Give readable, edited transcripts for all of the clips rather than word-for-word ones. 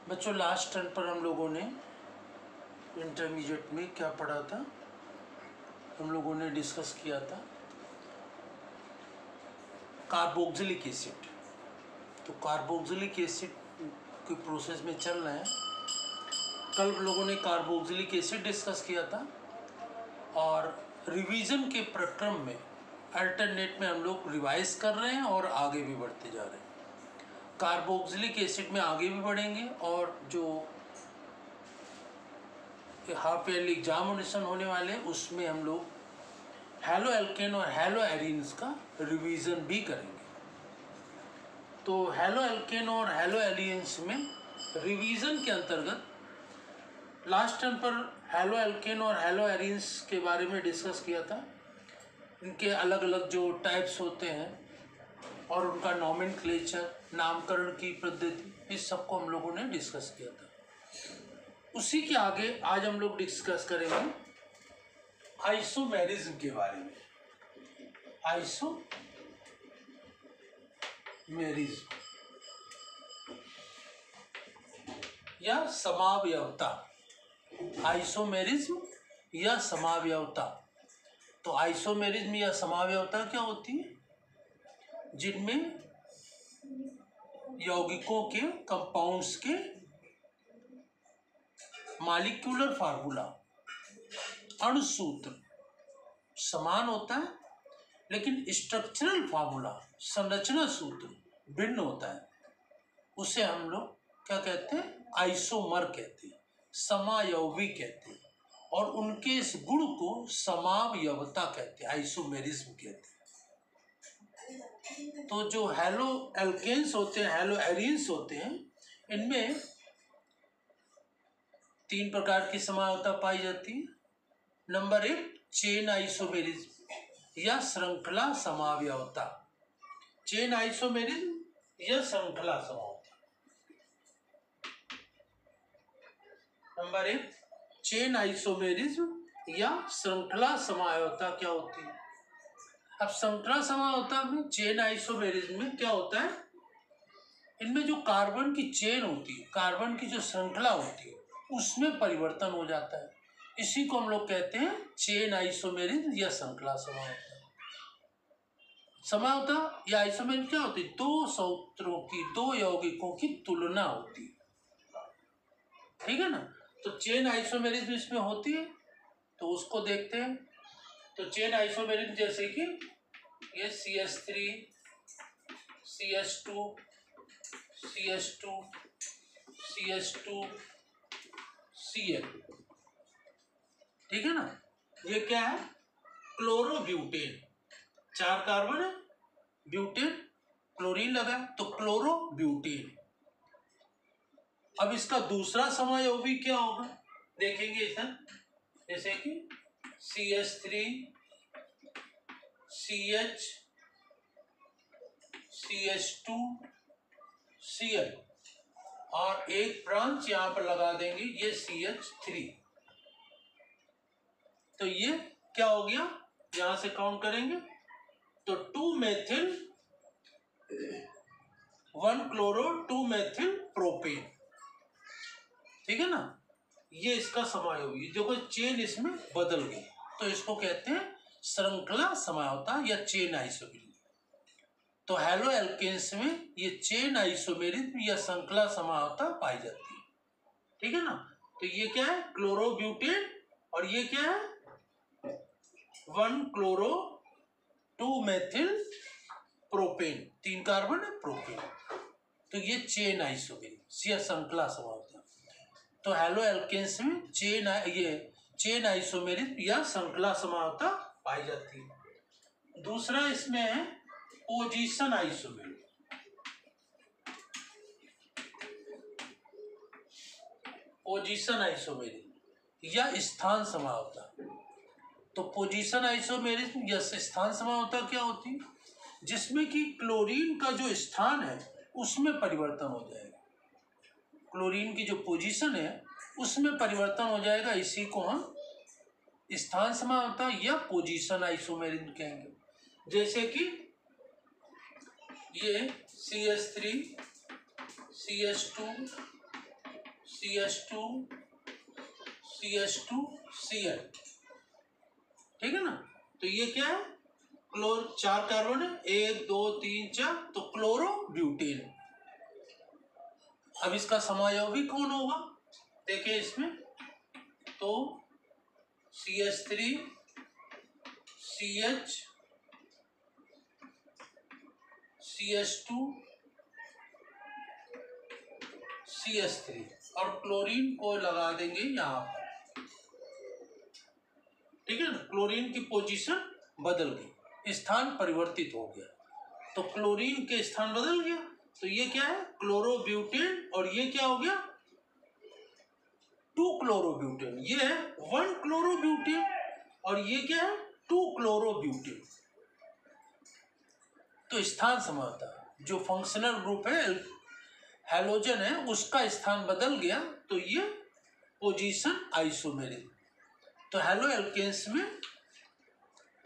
बच्चों last turn पर हम लोगों ने इंटरमीडिएट में क्या पढ़ा था? हम लोगों ने डिस्कस किया था कार्बोक्सिलिक एसिड। तो कार्बोक्सिलिक एसिड के प्रोसेस में चल रहे हैं। कल हम लोगों ने कार्बोक्सिलिक एसिड डिस्कस किया था और रिवीजन के प्रक्रम में अल्टरनेट में हम लोग रिवाइज कर रहे हैं और आगे भी बढ़ते जा रहे हैं। कार्बोक्सिलिक एसिड में आगे भी बढ़ेंगे और जो हाफ ईयरली एग्जामिनेशन होने वाले हैं उसमें हम लोग हैलो एल्केन और हैलो एरीन्स का रिवीजन भी करेंगे। तो हैलो एल्केन और हैलो एरीन्स में रिवीजन के अंतर्गत लास्ट टर्म पर हैलो एल्केन और हैलो एरीन्स के बारे में डिस्कस किया था। इनके अलग अलग जो टाइप्स होते हैं और उनका नॉमेनक्लेचर, नामकरण की पद्धति, इस सब को हम लोगों ने डिस्कस किया था। उसी के आगे आज हम लोग डिस्कस करेंगे आइसोमेरिज्म के बारे में। आइसोमेरिज्म या समावयवता। आइसोमेरिज्म या समावयवता। तो आइसोमेरिज्म या समावयवता क्या होती है? जिनमें यौगिकों के कंपाउंड्स के मॉलिक्यूलर फार्मूला, अणुसूत्र समान होता है लेकिन स्ट्रक्चरल फार्मूला, संरचना सूत्र भिन्न होता है। उसे हम लोग क्या कहते हैं? आइसोमर कहते हैं, समायवी कहते हैं और उनके इस गुण को समावयवता कहते हैं, आइसोमेरिज्म कहते हैं। तो जो हैलो एल्केन्स होते हैं, हैलो एरीन्स होते हैं, इनमें 3 प्रकार की समावयवता पाई जाती है। नंबर 1 चेन आइसोमेरिज्म या श्रृंखला समावयवता। चेन आइसोमेरिज्म या श्रृंखला समावयवता। नंबर 1 चेन आइसोमेरिज्म या श्रृंखला समावयवता क्या होती है? अब श्रृंखला समावयवता में, चेन आइसोमेरिज्म में क्या होता है? इनमें जो कार्बन की चेन होती है, कार्बन की जो श्रृंखला होती है, उसमें परिवर्तन हो जाता है। इसी को हम लोग कहते हैं चेन आइसोमेरिज्म या श्रृंखला समावयवता। समावयवता या आइसोमेरिज्म क्या होती है? 2 सूत्रों की, 2 यौगिकों की तुलना होती है। ठीक है ना? तो चेन आइसोमेरिज्म इसमें होती है, तो उसको देखते हैं। तो चेन आइसोमेरिज्म जैसे कि ये CH3 CH2 CH2 CH2 Cl, ठीक है ना? ये क्या है? क्लोरोब्यूटेन। 4 कार्बन है, ब्यूटेन, क्लोरीन लगा है, तो क्लोरोब्यूटेन। अब इसका दूसरा समायोगी क्या होगा देखेंगे इधर, जैसे कि CH3 CH CH2 Cl और एक ब्रांच यहां पर लगा देंगे, ये CH3। तो ये क्या हो गया? यहां से काउंट करेंगे तो 2 मेथिल 1 क्लोरो 2 मेथिल प्रोपेन। ठीक है ना? ये इसका समायोगी। देखो चेन इसमें बदल गई, तो इसको कहते हैं श्रृंखला समावयवता या चेन आइसोमेरिज्म। तो हैलो एल्केन्स में ये चेन आइसोमेरिज्म या श्रृंखला समावयवता पाई जाती है। ठीक है ना? तो ये क्या है? क्लोरोब्यूटेन। और ये क्या है? 1 क्लोरो 2 मेथिल प्रोपेन। 3 कार्बन है, प्रोपेन। तो ये चेन आइसोमेरिज्म या श्रृंखला समावयवता। तो हैलो एल्केन्स में चेन आइसोमेरिज्म या श्रृंखला समावयवता पाई जाती है। दूसरा इसमें है पोजीशन आइसोमेरिज्म। पोजीशन आइसोमेरिज्म या स्थान समावयवता। तो पोजीशन आइसोमेरिज्म या स्थान समावयवता क्या होती है? जिसमें कि क्लोरीन का जो स्थान है उसमें परिवर्तन हो जाएगा। क्लोरीन की जो पोजीशन है उसमें परिवर्तन हो जाएगा। इसी को हम स्थान समावयवता या पोजीशन आइसोमेरिज्म कहेंगे। जैसे कि ये CH3 CH2 CH2 CH2 Cl, ठीक है ना। तो ये क्या है, चार कार्बन है, 1 2 3 4, तो क्लोरोब्यूटेन। अब इसका समायोगी कौन होगा, देखिए इसमें तो CH3 CH CH2 CH3 और क्लोरीन को लगा देंगे यहाँ पर, ठीक है ना। क्लोरीन की पोजीशन बदल गई, स्थान परिवर्तित हो गया, तो क्लोरीन के स्थान बदल गया, तो ये क्या है, क्लोरोब्यूटेन, और ये क्या हो गया, 2 क्लोरोब्यूटेन। ये है 1 क्लोरोब्यूटेन और ये क्या है, 2 क्लोरोब्यूटेन। तो स्थान समानता, जो फंक्शनल ग्रुप है हैलोजन है उसका स्थान बदल गया, तो ये पोजीशन आइसोमेरिक। तो हैलो एल्केन्स में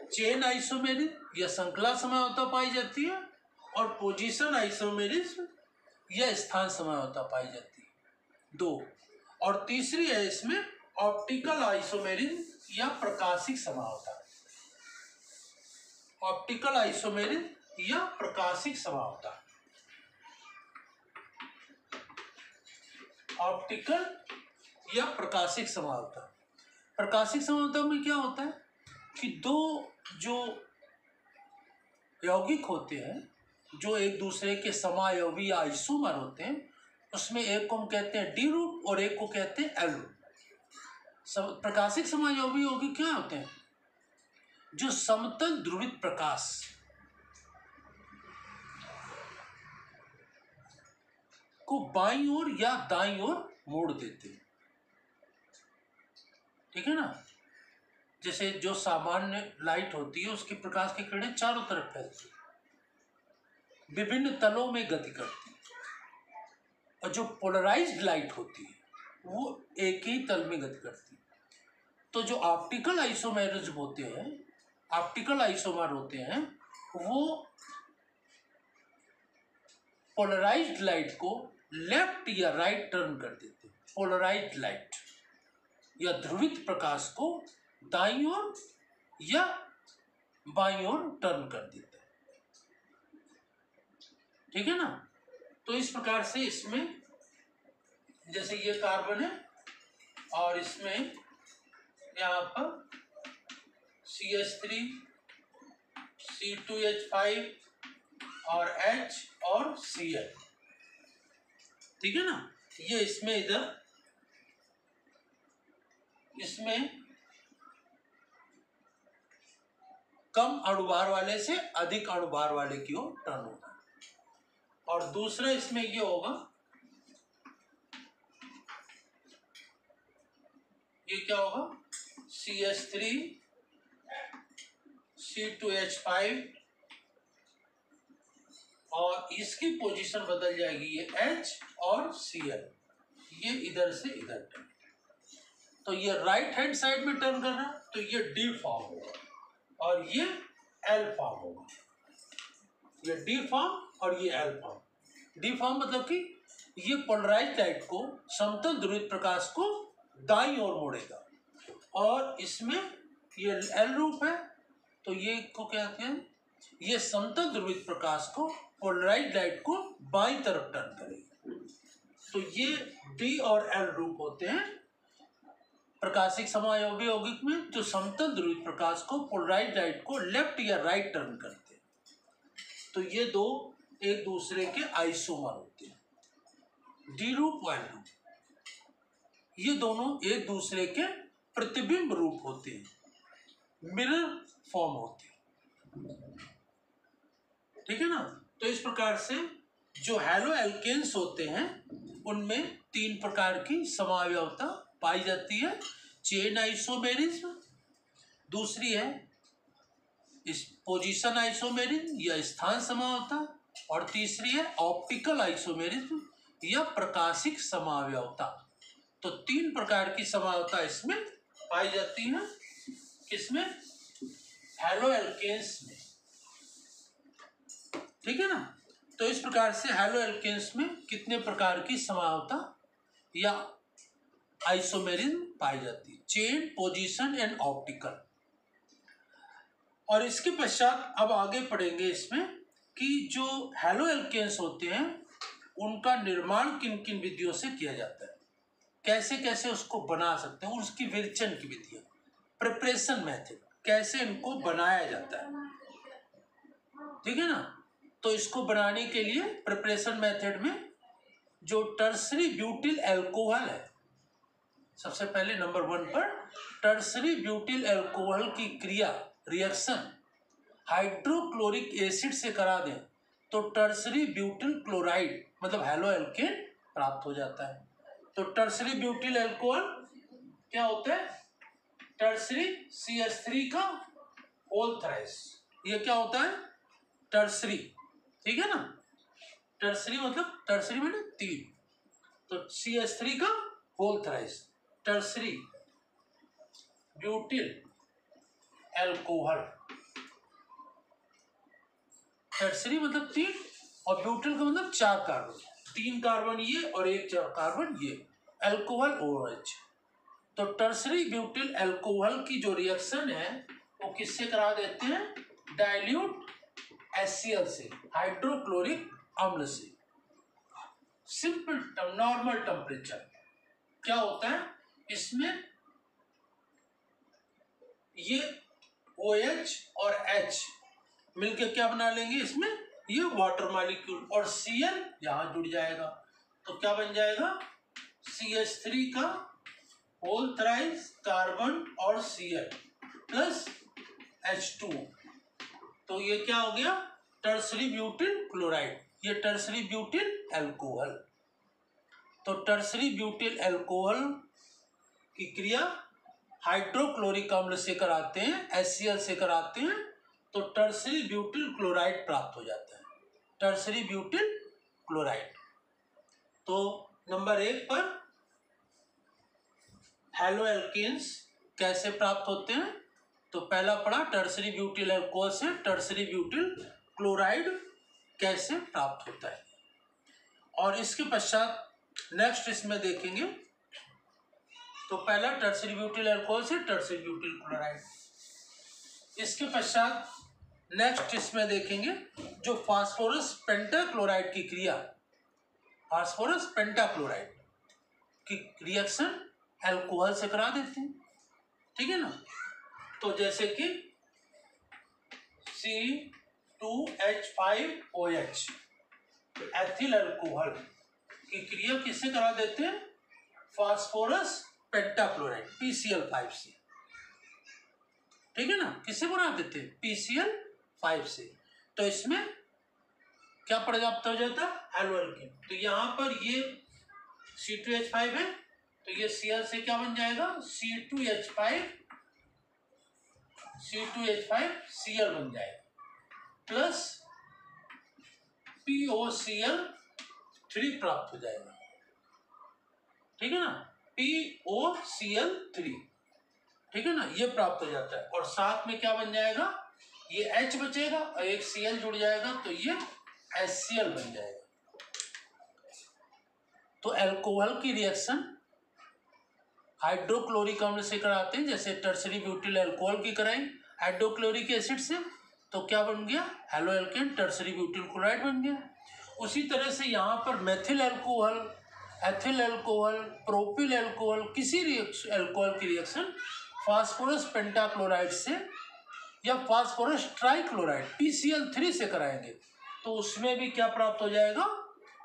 चेन आइसोमेरिक या श्रृंखला समानता पाई जाती है, और पोजीशन आइसोमेरिज्म या स्थान समानता पाई जाती है, 2। और तीसरी है इसमें ऑप्टिकल आइसोमेरिज्म या प्रकाशिक समानता, ऑप्टिकल आइसोमेरिज्म या प्रकाशिक समानता। ऑप्टिकल या प्रकाशिक समानता, प्रकाशिक समानता में क्या होता है कि दो जो यौगिक होते हैं, जो एक दूसरे के समायोगी या आइसोमर होते हैं, उसमें एक को हम कहते हैं डी रूप और एक को कहते हैं एल रूप। प्रकाशिक समायोगी यौगिक क्या होते हैं, जो समतल ध्रुवित प्रकाश को बाईं ओर या दाईं ओर मोड़ देते हैं, ठीक है ना। जैसे जो सामान्य लाइट होती है उसकी प्रकाश की किरणें चारों तरफ फैलती है, विभिन्न तलों में गति करती है, और जो पोलराइज्ड लाइट होती है वो एक ही तल में गति करती है। तो जो ऑप्टिकल आइसोमेरिज्म होते हैं, ऑप्टिकल आइसोमर होते हैं, वो पोलराइज्ड लाइट को लेफ्ट या राइट टर्न कर देते हैं, पोलराइज्ड लाइट या ध्रुवित प्रकाश को दाईं ओर या बाईं ओर टर्न कर देते हैं, ठीक है ना। तो इस प्रकार से इसमें जैसे ये कार्बन है और इसमें यहाँ पर CH3 C2H5 और H और Cl, ठीक है ना। ये इसमें इधर इसमें कम अणुभार वाले से अधिक अणुभार वाले की ओर टर्न होगा, और दूसरा इसमें ये होगा, ये क्या होगा, CH3 C2H5 और इसकी पोजीशन बदल जाएगी, ये H और Cl, ये इधर से इधर टर्न, तो ये राइट हैंड साइड में टर्न कर रहा है, तो ये D फॉर्म होगा और ये L फॉर्म होगा, ये D फॉर्म और ये L फॉर्म। D फॉर्म मतलब कि ये पोलराइज्ड लाइट को, समतल ध्रुवित प्रकाश को दाईं ओर मोड़ेगा, और इसमें ये L रूप है, तो ये को क्या कहते हैं, ये समतल ध्रुवित प्रकाश को, पोलराइज्ड लाइट को बाईं तरफ टर्न करेगा। तो ये D और L रूप होते हैं प्रकाशिक समायोगी यौगिक में, जो समतल ध्रुवित प्रकाश को, पोलराइज्ड लाइट को लेफ्ट या राइट टर्न करते हैं। तो ये दो एक दूसरे के आइसोमर होते हैं, डी रूप L रूप, ये दोनों एक दूसरे के प्रतिबिंब रूप होते हैं, मिरर फॉर्म होते हैं, ठीक है ना। तो इस प्रकार से जो हैलो एल्केन्स होते हैं उनमें 3 प्रकार की समावयवता पाई जाती है। चेन आइसोमेरिज्म, दूसरी है इस पोजीशन आइसोमेरिज्म या स्थान समावयवता, और तीसरी है ऑप्टिकल आइसोमेरिज्म या प्रकाशिक समावयवता। तो 3 प्रकार की समावयवता इसमें पाई जाती है, किसमें, हैलो एल्केन्स में, ठीक है ना। तो इस प्रकार से हैलो एल्केन्स में कितने प्रकार की समावयवता या आइसोमेरिज्म पाई जाती है, चेन, पोजीशन एंड ऑप्टिकल। और इसके पश्चात अब आगे पढ़ेंगे इसमें कि जो हैलो एल्केन्स होते हैं उनका निर्माण किन किन विधियों से किया जाता है, कैसे कैसे उसको बना सकते हैं, उसकी विरचन की विधियां, प्रिपरेशन मेथड, कैसे इनको बनाया जाता है, ठीक है ना। तो इसको बनाने के लिए प्रिपरेशन मेथड में जो टर्सरी ब्यूटिल अल्कोहल है, सबसे पहले नंबर 1 पर टर्सरी ब्यूटिल अल्कोहल की क्रिया रिएक्शन हाइड्रोक्लोरिक एसिड से करा दें तो टर्सरी ब्यूटिल क्लोराइड मतलब हैलो एल्केन प्राप्त हो जाता है। तो टर्सरी ब्यूटिल अल्कोहल क्या होता है, टर्सरी CH3 का होल थ्राइस, ये क्या होता है टर्सरी, ठीक है ना। टर्सरी मतलब टर्सरी में 3, तो CH3 का whole thrice tertiary butyl alcohol. Tertiary मतलब 3 और ब्यूटिल का मतलब 4 कार्बन, 3 कार्बन ये और 1 कार्बन ये, अल्कोहल OH। तो टर्सरी ब्यूटिल अल्कोहल की जो रिएक्शन है वो किससे करा देते हैं, डाइल्यूट HCl से, हाइड्रोक्लोरिक अम्ल से। सिंपल नॉर्मल टेम्परेचर क्या होता है इसमें, ये OH और H मिलके क्या बना लेंगे इसमें, ये वाटर मॉलिक्यूल, और Cl यहां जुड़ जाएगा तो क्या बन जाएगा, CH3 का होल थ्राइस कार्बन और Cl प्लस H2, तो ये क्या हो गया टर्सरी ब्यूटिल क्लोराइड, ये टर्सरी ब्यूटिल अल्कोहल। तो टर्सरी ब्यूटिल अल्कोहल की क्रिया हाइड्रोक्लोरिक अम्ल से कराते हैं, HCl से कराते हैं, तो टर्सरी ब्यूटिल क्लोराइड प्राप्त हो जाता है, टर्सरी ब्यूटिल क्लोराइड। तो नंबर 1 पर हैलो एल्केन्स कैसे प्राप्त होते हैं, तो पहला पढ़ा टर्सरी ब्यूटिल अल्कोहल से टर्सरी ब्यूटिल क्लोराइड कैसे प्राप्त होता है। और इसके पश्चात नेक्स्ट इसमें देखेंगे, तो पहला टर्सरी ब्यूटिल अल्कोहल से टर्सरी ब्यूटिल क्लोराइड। इसके पश्चात नेक्स्ट इसमें देखेंगे जो फास्फोरस पेंटाक्लोराइड की क्रिया, फास्फोरस पेंटाक्लोराइड की रिएक्शन अल्कोहल से करा देते हैं, ठीक है ना। तो जैसे कि C2H5OH एथिल अल्कोहल की क्रिया किससे करा देते हैं, फास्फोरस पेंटाक्लोराइड PCl5 से, ठीक है ना, किससे बना देते हैं PCl5 से। तो इसमें क्या प्राप्त हो जाता है, हैलो एल्केन। तो यहाँ पर ये C2H5 है तो ये Cl से क्या बन जाएगा, C2H5Cl बन जाएगा प्लस POCl3 प्राप्त हो जाएगा, ठीक है ना, POCl3, ठीक है ना, ये प्राप्त हो जाता है। और साथ में क्या बन जाएगा, ये H बचेगा और एक Cl जुड़ जाएगा तो ये HCl बन जाएगा। तो अल्कोहल की रिएक्शन हाइड्रोक्लोरिक अम्ल से कराते हैं, जैसे टर्सरी ब्यूटिल अल्कोहल की कराएं हाइड्रोक्लोरिक एसिड से, तो क्या बन गया haloalkane, tertiary butyl chloride बन गया। उसी तरह से यहाँ पर methyl alcohol, ethyl alcohol, propyl alcohol, किसी अल्कोहल की रिएक्शन फास्फोरस पेंटाक्लोराइड से या फास्फोरस ट्राइक्लोराइड PCl3 से कराएंगे तो उसमें भी क्या प्राप्त हो जाएगा,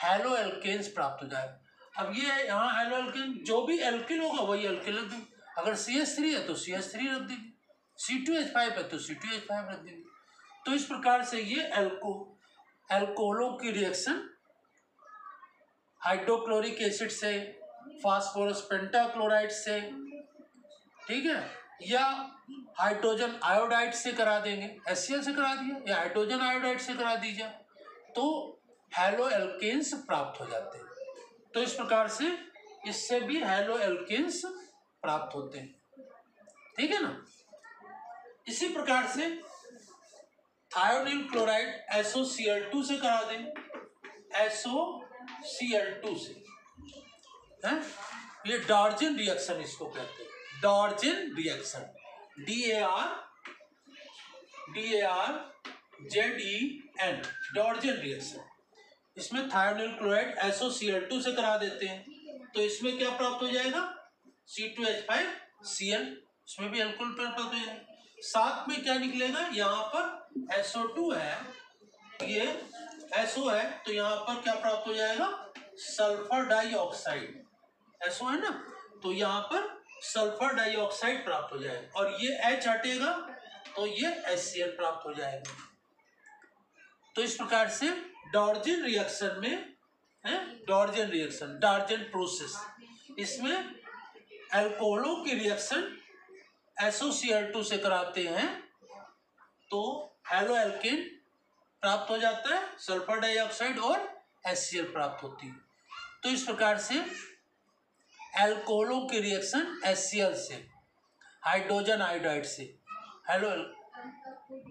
हैलो एल्केन्स प्राप्त हो जाएगा। अब ये यहाँ हैलो एल्केन, जो भी एल्किल होगा वही एल्किल रख देंगे, अगर CH3 है तो CH3 रख देंगे, C2H5 है तो C2H5 रख देंगे। तो इस प्रकार से ये अल्कोहलों की रिएक्शन हाइड्रोक्लोरिक एसिड से, फास्फोरस पेंटाक्लोराइड से, ठीक है, या हाइड्रोजन आयोडाइड से करा देंगे, HCl से करा दिया या हाइड्रोजन आयोडाइड से करा दीजिए तो हैलो एल्केन्स प्राप्त हो जाते हैं। तो इस प्रकार से इससे भी हैलो एल्केन्स प्राप्त होते हैं, ठीक है ना। इसी प्रकार से थायोनील क्लोराइड SOCl2 से करा दें, SOCl2 से है, ये डॉर्जन रिएक्शन इसको कहते हैं, डॉर्जन रिएक्शन, DARZEN, डॉर्जन रिएक्शन। इसमें थायोनिल क्लोराइड SOCl2 से करा देते हैं, तो इसमें क्या प्राप्त हो जाएगा, C2H5Cl, इसमें भी अल्कोहल प्राप्त हो जाएगा। साथ में क्या निकलेगा, यहाँ पर SO2 है, ये SO है, तो यहाँ पर क्या प्राप्त हो जाएगा, सल्फर डाइऑक्साइड, SO है ना, तो यहाँ पर सल्फर डाइऑक्साइड प्राप्त हो जाएगा, और ये H हटेगा तो ये HCl प्राप्त हो जाएगा। तो इस प्रकार से डॉर्जन रिएक्शन में है, डॉर्जन रिएक्शन, डॉर्जन प्रोसेस, इसमें अल्कोहलों की रिएक्शन SOCl2 से कराते हैं तो हेलो एल्केन प्राप्त हो जाता है, सल्फर डाइऑक्साइड और HCl प्राप्त होती है। तो इस प्रकार से अल्कोहलों की रिएक्शन HCl से, हाइड्रोजन आयोडाइड से,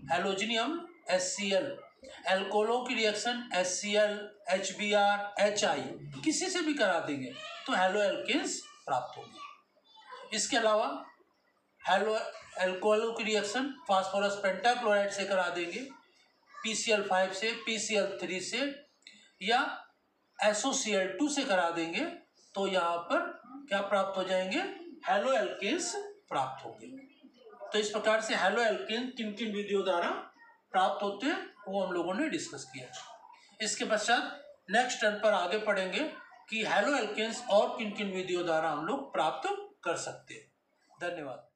हैलोजनियम HCl, अल्कोहलों की रिएक्शन HCl, HBr, HI किसी से भी करा देंगे तो हेलो एल्केन्स प्राप्त होंगे। इसके अलावा हेलो अल्कोहलों की रिएक्शन फास्फोरस पेंटाक्लोराइड से करा देंगे, PCl5 से, PCl3 से या SOCl2 से करा देंगे तो यहाँ पर क्या प्राप्त हो जाएंगे, हेलो एल्केन्स प्राप्त होंगे। तो इस प्रकार से हेलो एल्केन किन किन विधियों द्वारा प्राप्त होते हैं वो हम लोगों ने डिस्कस किया। इसके पश्चात नेक्स्ट टर्न पर आगे पढ़ेंगे कि हेलो एल्केन्स और किन किन विधियों द्वारा हम लोग प्राप्त कर सकते हैं। धन्यवाद।